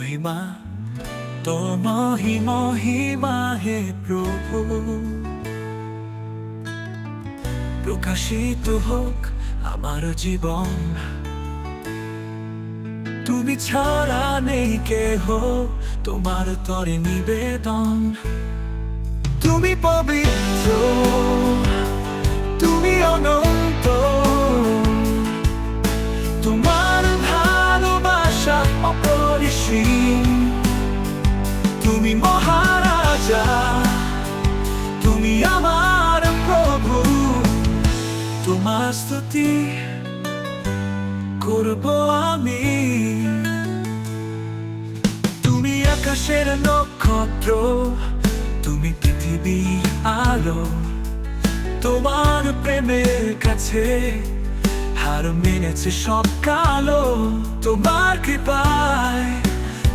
মহিমা তোমাহি মহিমা হে প্রভু প্রকাশিত হোক আমার জীবন তুমি ছাড়া নেই কেহ তোমার তরে নিবেদন তুমি পবিত্র তুমি অনন্ত তোমার ভালোবাসা অপরিসীম তুমি মহারাজা তুমি আমার প্রভু তোমার স্তুতি করব আমি তুমি আকাশের নক্ষত্র তুমি পৃথিবীর আলো তোমার প্রেমের কাছে হার মেনেছে সব কালো তোমার কৃপায়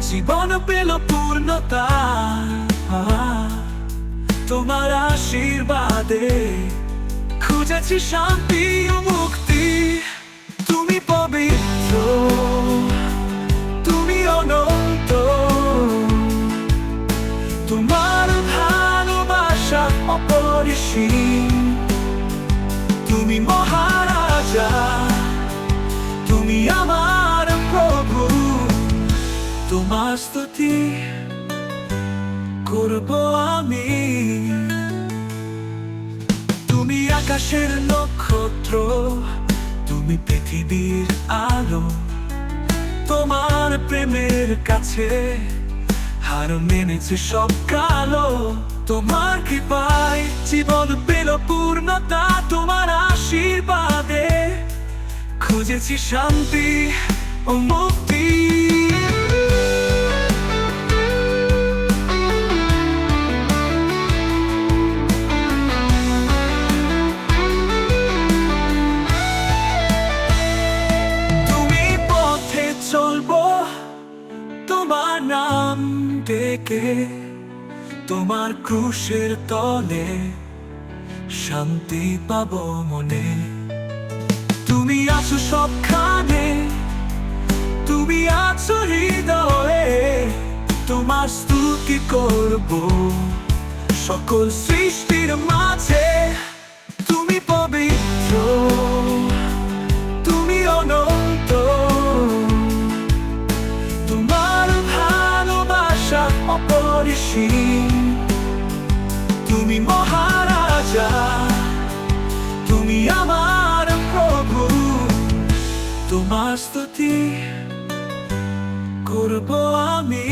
জীবন পেল পূর্ণতা তোমার আশীর্বাদে খুঁজেছি শান্তি ও মুক্তি তুমি পবিত্র তুমি অনন্ত তোমার ভালোবাসা অপরিসীম তুমি মহারাজা তুমি আমার প্রভু তোমার স্তুতি করব আমি তুমি আকাশের নক্ষত্র তুমি পৃথিবীর আলো তোমার প্রেমের কাছে হার মেনেছে সব কালো তোমার কৃপায় জীবন পেল পূর্ণতা তোমার আশীর্বাদে খুঁজেছি শান্তি ও মুক্তি তুমি পথে চলবো তোমার নাম ডেকে তোমার ক্রুশের তলে শান্তি পাবো মনে তুমি আছো সবখানে তুমি আছো হৃদয়ে তোমার স্তুতি করব সকল সৃষ্টির মাঝে তুমি পবিত্র তুমি অনন্ত তোমার ভালোবাসা অপরিসীম তুমি মহারাজা তুমি আমার প্রভু তোমার স্তুতি করব আমি